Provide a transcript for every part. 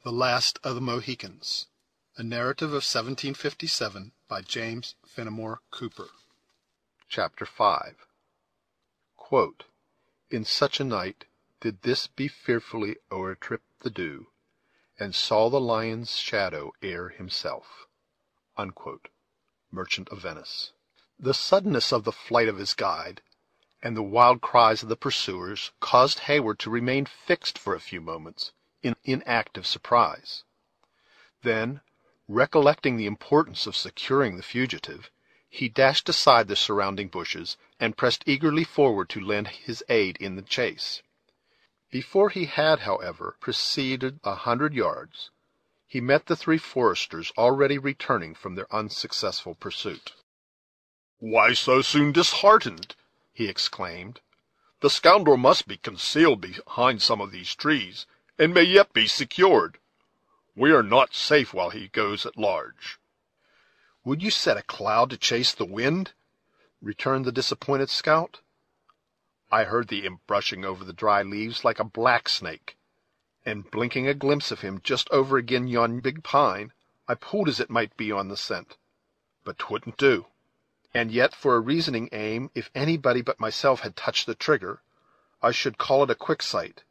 THE LAST OF THE MOHICANS. A Narrative of 1757 by James Fenimore Cooper. Chapter 5 In such a night did this be fearfully o'ertrip the dew, and saw the lion's shadow ere himself. Merchant of Venice. The suddenness of the flight of his guide, and the wild cries of the pursuers, caused Heyward to remain fixed for a few moments in inactive surprise. Then, recollecting the importance of securing the fugitive, he dashed aside the surrounding bushes, and pressed eagerly forward to lend his aid in the chase. Before he had, however, proceeded 100 yards, he met the three foresters already returning from their unsuccessful pursuit. "Why so soon disheartened?" he exclaimed. "The scoundrel must be concealed behind some of these trees, and may yet be secured. We are not safe while he goes at large." "Would you set a cloud to chase the wind?" returned the disappointed scout. "I heard the imp brushing over the dry leaves like a black snake, and blinking a glimpse of him just over agin yon big pine, I pulled as it might be on the scent, but 'twouldn't do. And yet, for a reasoning aim, if anybody but myself had touched the trigger, I should call it a quick sight,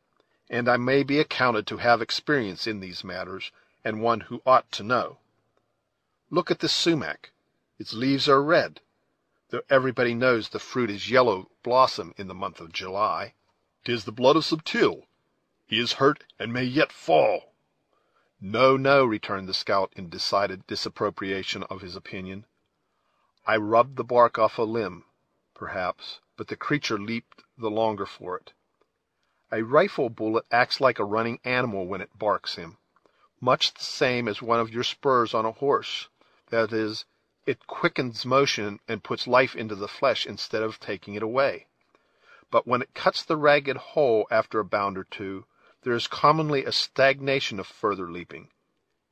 and I may be accounted to have experience in these matters, and one who ought to know. Look at this sumac; its leaves are red, though everybody knows the fruit is yellow blossom in the month of July. 'Tis the blood of Subtil. He is hurt, and may yet fall." "No, no," returned the scout in decided disapprobation of his opinion. "I rubbed the bark off a limb, perhaps, but the creature leaped the longer for it. A rifle bullet acts like a running animal when it barks him, much the same as one of your spurs on a horse; that is, it quickens motion and puts life into the flesh instead of taking it away. But when it cuts the ragged hole after a bound or two, there is commonly a stagnation of further leaping,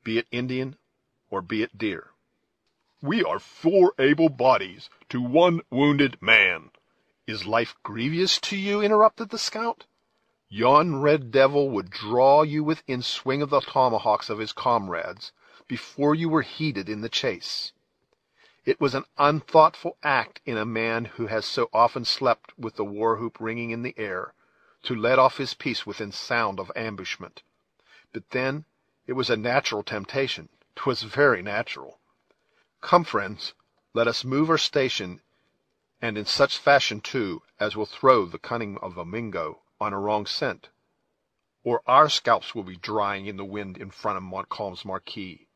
be it Indian or be it deer." "We are 4 able bodies to 1 wounded man." "Is life grievous to you?" interrupted the scout. "Yon red devil would draw you within swing of the tomahawks of his comrades before you were heated in the chase. It was an unthoughtful act in a man who has so often slept with the war-whoop ringing in the air, to let off his piece within sound of ambushment. But then it was a natural temptation. 'Twas very natural. Come, friends, let us move our station, and in such fashion, too, as will throw the cunning of a Mingo on a wrong scent, or our scalps will be drying in the wind in front of Montcalm's marquee,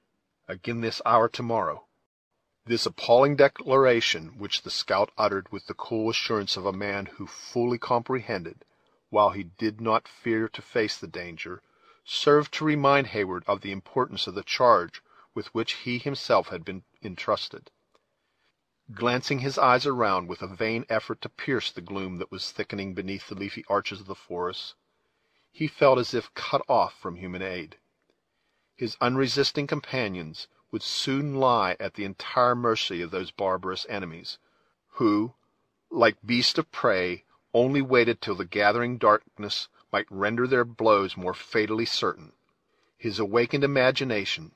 agin this hour tomorrow." This appalling declaration, which the scout uttered with the cool assurance of a man who fully comprehended, while he did not fear to face the danger, served to remind Heyward of the importance of the charge with which he himself had been entrusted. Glancing his eyes around with a vain effort to pierce the gloom that was thickening beneath the leafy arches of the forest, he felt as if cut off from human aid. His unresisting companions would soon lie at the entire mercy of those barbarous enemies, who, like beasts of prey, only waited till the gathering darkness might render their blows more fatally certain. His awakened imagination,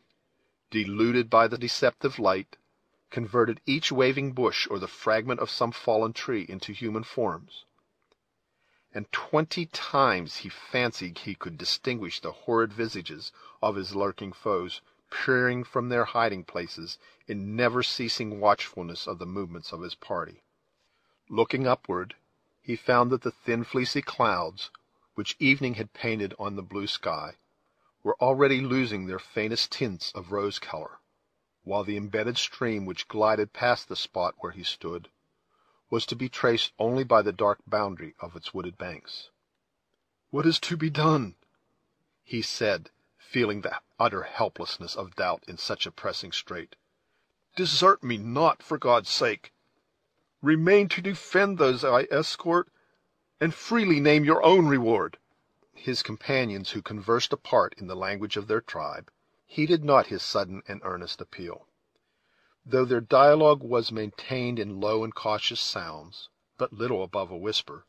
deluded by the deceptive light, converted each waving bush or the fragment of some fallen tree into human forms, and 20 times he fancied he could distinguish the horrid visages of his lurking foes peering from their hiding-places in never-ceasing watchfulness of the movements of his party. Looking upward, he found that the thin fleecy clouds, which evening had painted on the blue sky, were already losing their faintest tints of rose-color, while the embedded stream which glided past the spot where he stood was to be traced only by the dark boundary of its wooded banks. "What is to be done?" he said, feeling the utter helplessness of doubt in such a pressing strait. "Desert me not, for God's sake. Remain to defend those I escort, and freely name your own reward." His companions, who conversed apart in the language of their tribe, heeded not his sudden and earnest appeal. Though their dialogue was maintained in low and cautious sounds, but little above a whisper,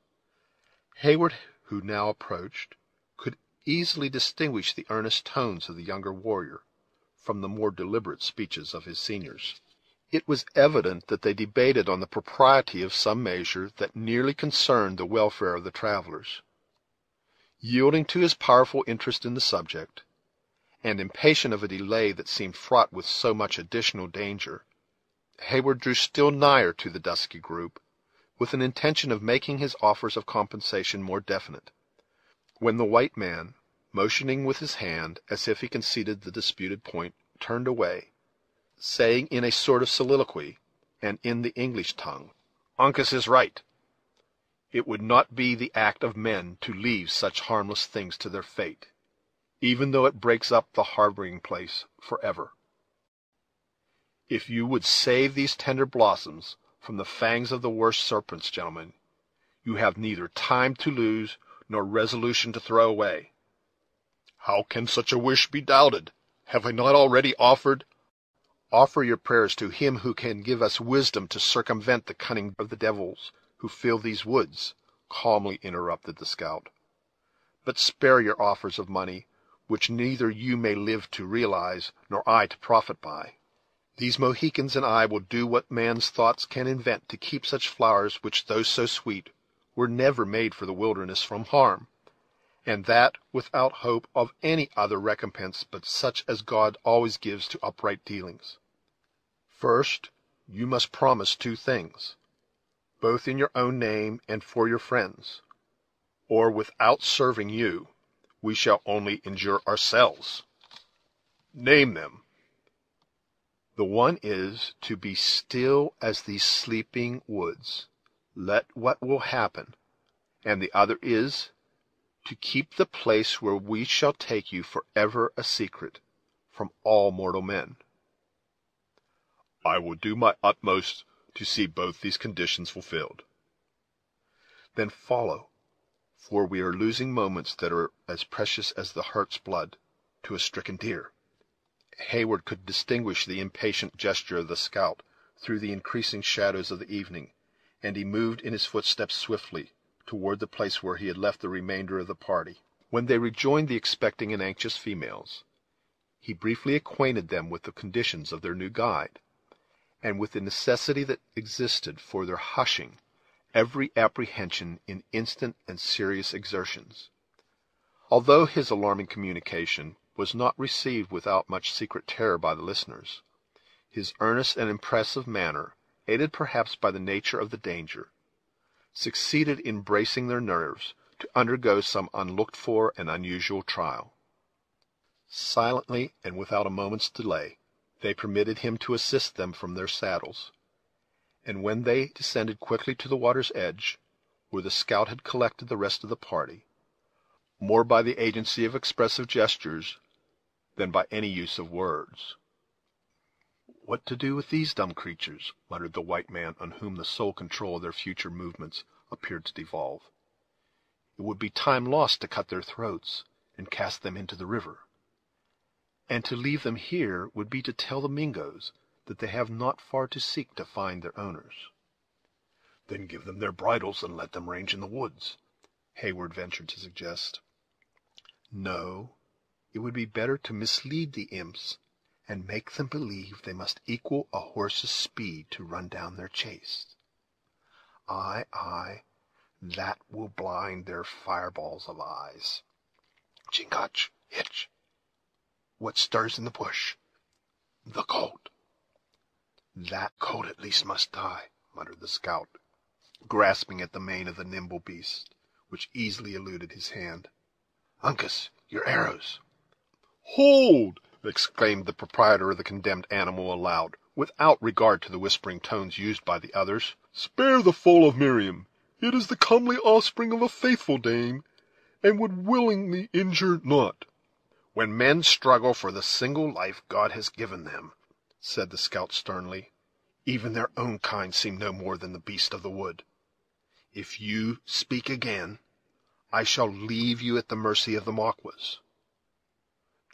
Heyward, who now approached, could easily distinguish the earnest tones of the younger warrior from the more deliberate speeches of his seniors. It was evident that they debated on the propriety of some measure that nearly concerned the welfare of the travelers. Yielding to his powerful interest in the subject, and impatient of a delay that seemed fraught with so much additional danger, Heyward drew still nigher to the dusky group, with an intention of making his offers of compensation more definite, when the white man, motioning with his hand as if he conceded the disputed point, turned away, saying in a sort of soliloquy, and in the English tongue, "Uncas is right. It would not be the act of men to leave such harmless things to their fate, even though it breaks up the harboring place forever. If you would save these tender blossoms from the fangs of the worst serpents, gentlemen, you have neither time to lose nor resolution to throw away." "How can such a wish be doubted? Have I not already offered—" "Offer your prayers to him who can give us wisdom to circumvent the cunning of the devils who fill these woods," calmly interrupted the scout. "But spare your offers of money, which neither you may live to realize nor I to profit by. These Mohicans and I will do what man's thoughts can invent to keep such flowers, which, though so sweet, were never made for the wilderness, from harm, and that without hope of any other recompense but such as God always gives to upright dealings. First, you must promise two things, both in your own name and for your friends, or without serving you, we shall only injure ourselves." "Name them." "The one is to be still as these sleeping woods, let what will happen, and the other is to keep the place where we shall take you forever a secret from all mortal men." "I will do my utmost to see both these conditions fulfilled." "Then follow, for we are losing moments that are as precious as the heart's blood to a stricken deer." Heyward could distinguish the impatient gesture of the scout through the increasing shadows of the evening, and he moved in his footsteps swiftly toward the place where he had left the remainder of the party. When they rejoined the expecting and anxious females, he briefly acquainted them with the conditions of their new guide, and with the necessity that existed for their hushing every apprehension in instant and serious exertions. Although his alarming communication was not received without much secret terror by the listeners, his earnest and impressive manner, aided perhaps by the nature of the danger, succeeded in bracing their nerves to undergo some unlooked-for and unusual trial. Silently and without a moment's delay, they permitted him to assist them from their saddles, and when they descended quickly to the water's edge, where the scout had collected the rest of the party, more by the agency of expressive gestures than by any use of words. "What to do with these dumb creatures?" muttered the white man, on whom the sole control of their future movements appeared to devolve. "It would be time lost to cut their throats and cast them into the river, and to leave them here would be to tell the Mingoes that they have not far to seek to find their owners." "Then give them their bridles and let them range in the woods," Heyward ventured to suggest. "No, it would be better to mislead the imps and make them believe they must equal a horse's speed to run down their chase. Aye, that will blind their fireballs of eyes. Chingach, hitch! What stirs in the bush?" "The colt." "That colt at least must die," muttered the scout, grasping at the mane of the nimble beast, which easily eluded his hand. "Uncas, your arrows!" "Hold!" exclaimed the proprietor of the condemned animal aloud, without regard to the whispering tones used by the others. "Spare the foal of Miriam. It is the comely offspring of a faithful dame, and would willingly injure not." "When men struggle for the single life God has given them," said the scout sternly, "even their own kind seem no more than the beast of the wood. If you speak again, I shall leave you at the mercy of the Maquas.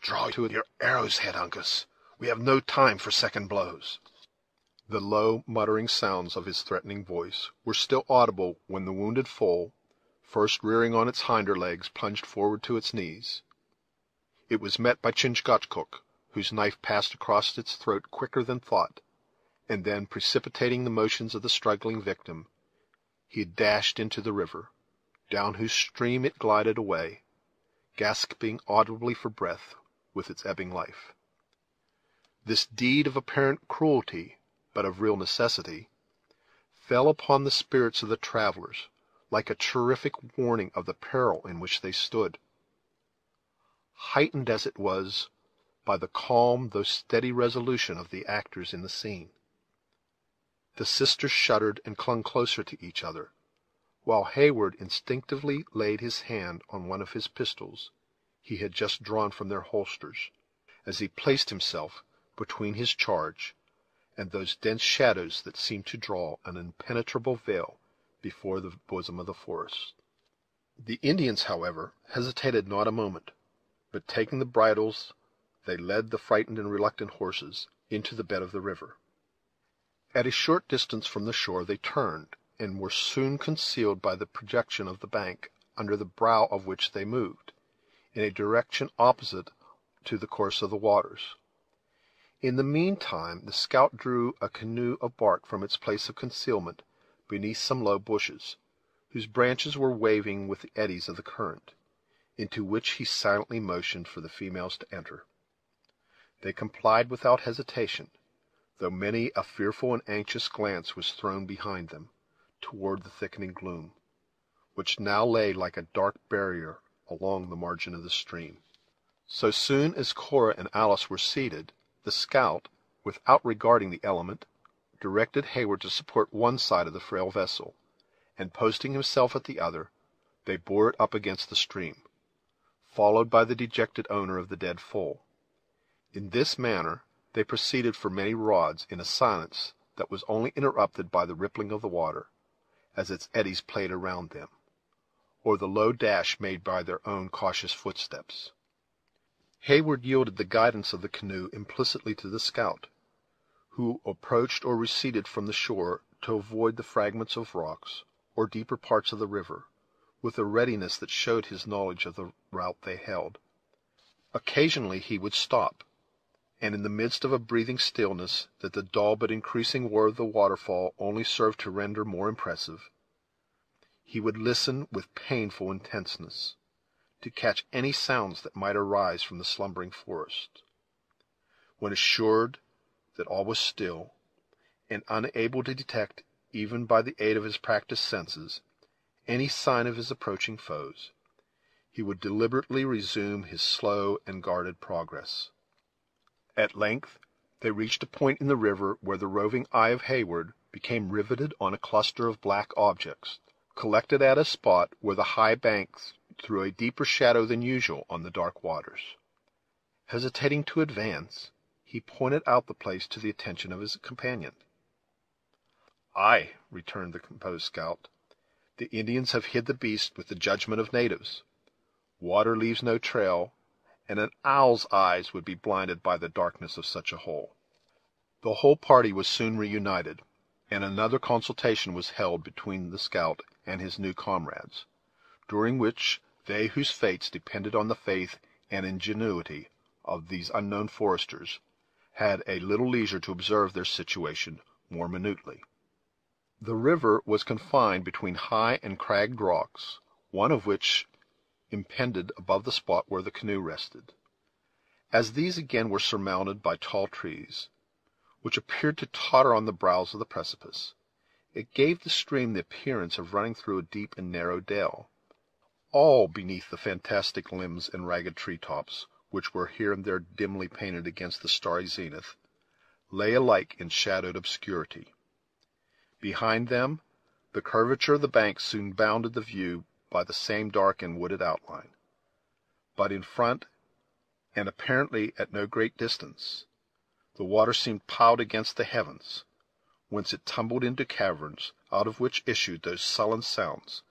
Draw to your arrow's head, Uncas. We have no time for second blows." The low, muttering sounds of his threatening voice were still audible when the wounded foal, first rearing on its hinder legs, plunged forward to its knees. It was met by Chingachgook, whose knife passed across its throat quicker than thought, and then, precipitating the motions of the struggling victim, he dashed into the river, down whose stream it glided away, gasping audibly for breath with its ebbing life. This deed of apparent cruelty, but of real necessity, fell upon the spirits of the travelers like a terrific warning of the peril in which they stood, heightened as it was by the calm though steady resolution of the actors in the scene. The sisters shuddered and clung closer to each other, while Heyward instinctively laid his hand on one of his pistols he had just drawn from their holsters, as he placed himself between his charge and those dense shadows that seemed to draw an impenetrable veil before the bosom of the forest. The Indians, however, hesitated not a moment, but taking the bridles, they led the frightened and reluctant horses into the bed of the river. At a short distance from the shore they turned, and were soon concealed by the projection of the bank, under the brow of which they moved, in a direction opposite to the course of the waters. In the meantime the scout drew a canoe of bark from its place of concealment beneath some low bushes, whose branches were waving with the eddies of the current, into which he silently motioned for the females to enter. They complied without hesitation, though many a fearful and anxious glance was thrown behind them, toward the thickening gloom, which now lay like a dark barrier along the margin of the stream. So soon as Cora and Alice were seated, the scout, without regarding the element, directed Heyward to support one side of the frail vessel, and posting himself at the other, they bore it up against the stream, followed by the dejected owner of the dead foal. In this manner they proceeded for many rods in a silence that was only interrupted by the rippling of the water, as its eddies played around them, or the low dash made by their own cautious footsteps. Heyward yielded the guidance of the canoe implicitly to the scout, who approached or receded from the shore to avoid the fragments of rocks or deeper parts of the river, with a readiness that showed his knowledge of the route they held. Occasionally he would stop, and in the midst of a breathing stillness that the dull but increasing roar of the waterfall only served to render more impressive, he would listen with painful intenseness, to catch any sounds that might arise from the slumbering forest. When assured that all was still, and unable to detect, even by the aid of his practised senses, any sign of his approaching foes, he would deliberately resume his slow and guarded progress. At length they reached a point in the river where the roving eye of Heyward became riveted on a cluster of black objects, collected at a spot where the high banks threw a deeper shadow than usual on the dark waters. Hesitating to advance, he pointed out the place to the attention of his companion. "Aye," returned the composed scout, "the Indians have hid the beast with the judgment of natives. Water leaves no trail, and an owl's eyes would be blinded by the darkness of such a hole." The whole party was soon reunited, and another consultation was held between the scout and his new comrades, during which they whose fates depended on the faith and ingenuity of these unknown foresters had a little leisure to observe their situation more minutely. The river was confined between high and cragged rocks, one of which impended above the spot where the canoe rested. As these again were surmounted by tall trees, which appeared to totter on the brows of the precipice, it gave the stream the appearance of running through a deep and narrow dell. All beneath the fantastic limbs and ragged tree-tops, which were here and there dimly painted against the starry zenith, lay alike in shadowed obscurity. Behind them, the curvature of the bank soon bounded the view by the same dark and wooded outline. But in front, and apparently at no great distance, the water seemed piled against the heavens, whence it tumbled into caverns, out of which issued those sullen sounds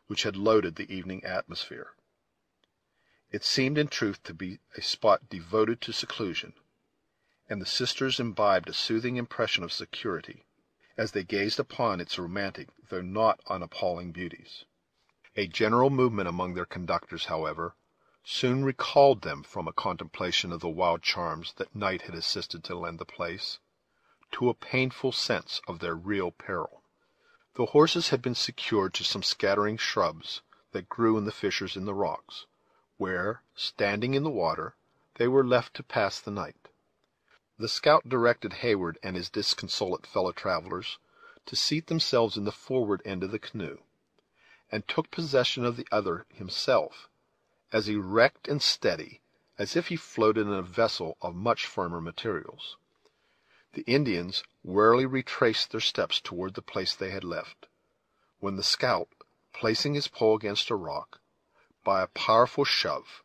which had loaded the evening atmosphere. It seemed in truth to be a spot devoted to seclusion, and the sisters imbibed a soothing impression of security, as they gazed upon its romantic though not unappalling beauties. A general movement among their conductors, however, soon recalled them from a contemplation of the wild charms that night had assisted to lend the place, to a painful sense of their real peril. The horses had been secured to some scattering shrubs that grew in the fissures in the rocks, where, standing in the water, they were left to pass the night. The scout directed Heyward and his disconsolate fellow-travelers to seat themselves in the forward end of the canoe, and took possession of the other himself, as erect and steady as if he floated in a vessel of much firmer materials. The Indians warily retraced their steps toward the place they had left, when the scout, placing his pole against a rock, by a powerful shove,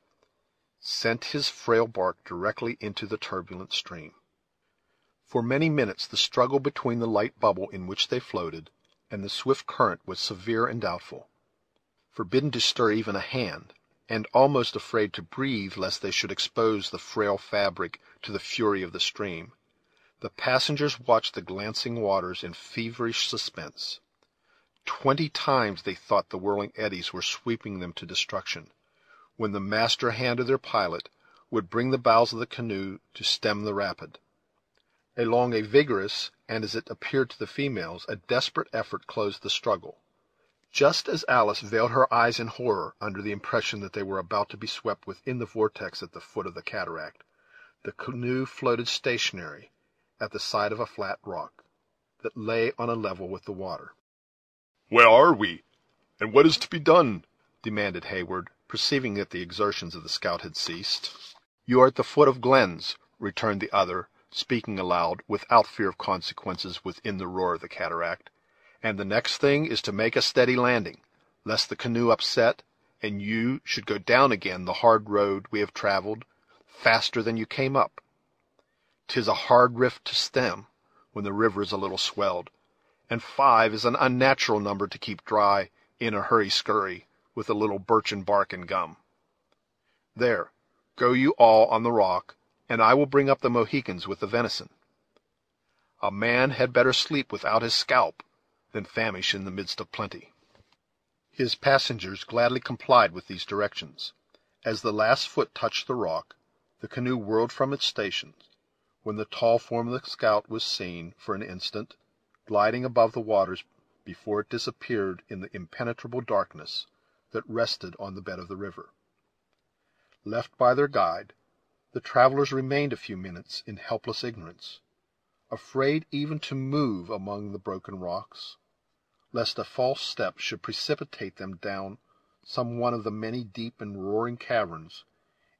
sent his frail bark directly into the turbulent stream. For many minutes the struggle between the light bubble in which they floated and the swift current was severe and doubtful. Forbidden to stir even a hand, and almost afraid to breathe lest they should expose the frail fabric to the fury of the stream, the passengers watched the glancing waters in feverish suspense. 20 times they thought the whirling eddies were sweeping them to destruction, when the master hand of their pilot would bring the bows of the canoe to stem the rapid. Along a vigorous, and as it appeared to the females, a desperate effort closed the struggle. Just as Alice veiled her eyes in horror under the impression that they were about to be swept within the vortex at the foot of the cataract, the canoe floated stationary at the side of a flat rock that lay on a level with the water. "Where are we, and what is to be done?" demanded Heyward, perceiving that the exertions of the scout had ceased. "You are at the foot of Glenn's," returned the other, speaking aloud, without fear of consequences within the roar of the cataract, "and the next thing is to make a steady landing, lest the canoe upset, and you should go down again the hard road we have travelled, faster than you came up. 'Tis a hard rift to stem, when the river is a little swelled, and 5 is an unnatural number to keep dry in a hurry-scurry, with a little birchen bark and gum. There, go you all on the rock, and I will bring up the Mohicans with the venison. A man had better sleep without his scalp than famish in the midst of plenty." His passengers gladly complied with these directions. As the last foot touched the rock, the canoe whirled from its station, when the tall form of the scout was seen, for an instant, gliding above the waters before it disappeared in the impenetrable darkness that rested on the bed of the river. Left by their guide, the travelers remained a few minutes in helpless ignorance, afraid even to move among the broken rocks, lest a false step should precipitate them down some one of the many deep and roaring caverns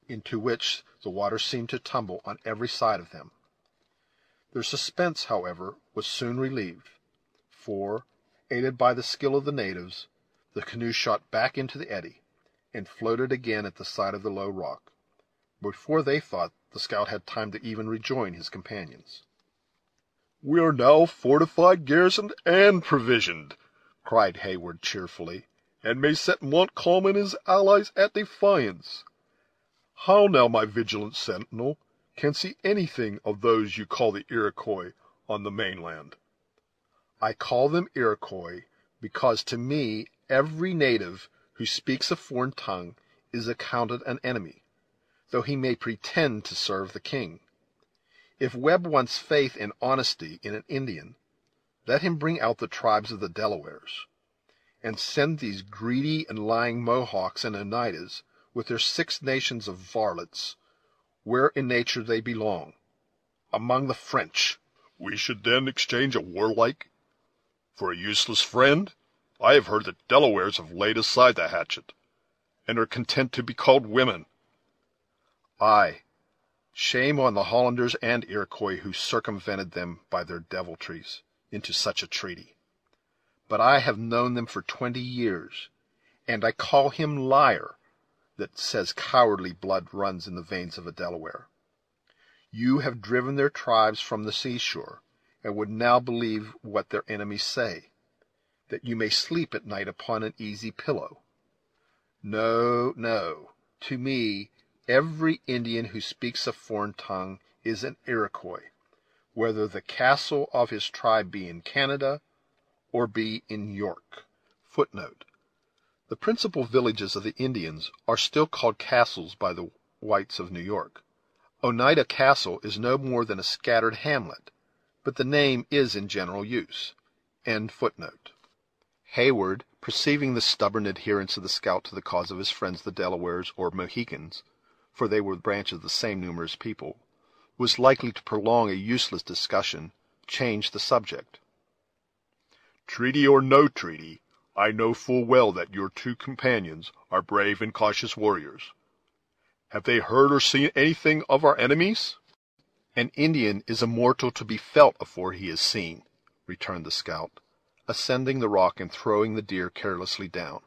into which the water seemed to tumble on every side of them. Their suspense, however, was soon relieved, for, aided by the skill of the natives, the canoe shot back into the eddy, and floated again at the side of the low rock, before they thought the scout had time to even rejoin his companions. "We are now fortified, garrisoned, and provisioned," cried Heyward cheerfully, "and may set Montcalm and his allies at defiance. How now, my vigilant sentinel, can see anything of those you call the Iroquois on the mainland?" "I call them Iroquois because to me every native who speaks a foreign tongue is accounted an enemy, though he may pretend to serve the king. If Webb wants faith and honesty in an Indian, let him bring out the tribes of the Delawares, and send these greedy and lying Mohawks and Oneidas with their 6 nations of varlets where in nature they belong, among the French." "We should then exchange a warlike for a useless friend? I have heard that Delawares have laid aside the hatchet, and are content to be called women." "Aye, shame on the Hollanders and Iroquois who circumvented them by their deviltries into such a treaty. But I have known them for 20 years, and I call him liar that says cowardly blood runs in the veins of a Delaware. You have driven their tribes from the seashore, and would now believe what their enemies say, that you may sleep at night upon an easy pillow. No, no, to me every Indian who speaks a foreign tongue is an Iroquois, whether the castle of his tribe be in Canada or be in York." The principal villages of the Indians are still called castles by the whites of New York. Oneida Castle is no more than a scattered hamlet, but the name is in general use. Hayward, perceiving the stubborn adherence of the scout to the cause of his friends the Delawares or Mohicans, for they were branches of the same numerous people, was likely to prolong a useless discussion, changed the subject. Treaty or no treaty, I know full well that your two companions are brave and cautious warriors. Have they heard or seen anything of our enemies? An Indian is a mortal to be felt afore he is seen, returned the scout, ascending the rock and throwing the deer carelessly down.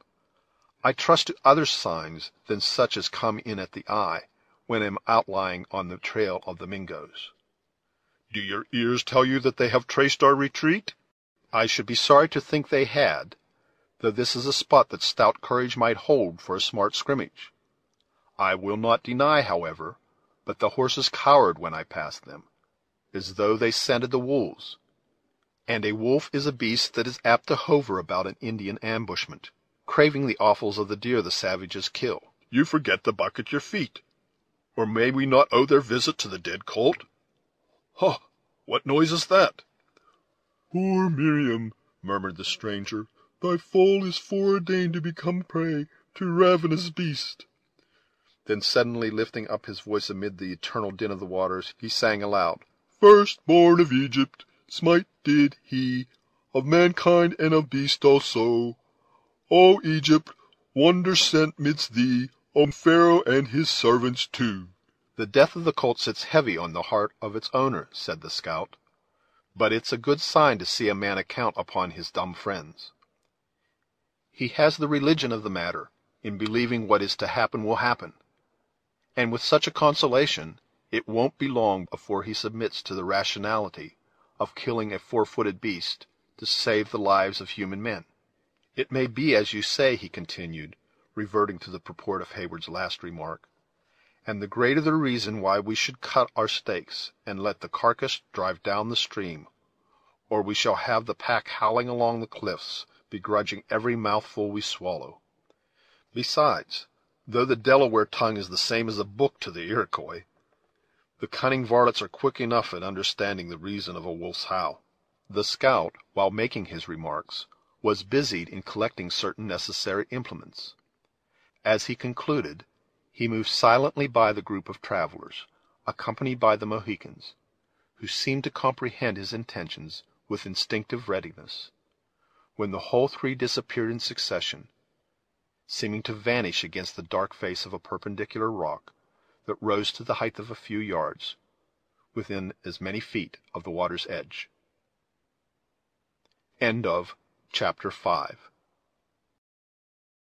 I trust to other signs than such as come in at the eye, when I am outlying on the trail of the Mingoes. Do your ears tell you that they have traced our retreat? I should be sorry to think they had, though this is a spot that stout courage might hold for a smart scrimmage. I will not deny, however, but the horses cowered when I passed them, as though they scented the wolves, and a wolf is a beast that is apt to hover about an Indian ambushment, craving the offals of the deer the savages kill. You forget the buck at your feet. Or may we not owe their visit to the dead colt? Ha! What noise is that? Poor Miriam, murmured the stranger, thy foal is foreordained to become prey to ravenous beast. Then suddenly lifting up his voice amid the eternal din of the waters, he sang aloud, Firstborn of Egypt, smite did he, of mankind and of beast also. O Egypt, wonder sent midst thee, O Pharaoh and his servants too. The death of the colt sits heavy on the heart of its owner, said the scout, but it's a good sign to see a man account upon his dumb friends. He has the religion of the matter, in believing what is to happen will happen, and with such a consolation, it won't be long before he submits to the rationality of killing a four-footed beast to save the lives of human men. It may be as you say, he continued, reverting to the purport of Hayward's last remark, and the greater the reason why we should cut our stakes and let the carcass drive down the stream, or we shall have the pack howling along the cliffs, begrudging every mouthful we swallow. Besides, though the Delaware tongue is the same as a book to the Iroquois, the cunning varlets are quick enough at understanding the reason of a wolf's howl. The scout, while making his remarks, was busied in collecting certain necessary implements. As he concluded, he moved silently by the group of travelers, accompanied by the Mohicans, who seemed to comprehend his intentions with instinctive readiness, when the whole three disappeared in succession, seeming to vanish against the dark face of a perpendicular rock that rose to the height of a few yards, within as many feet of the water's edge. End of Chapter 5.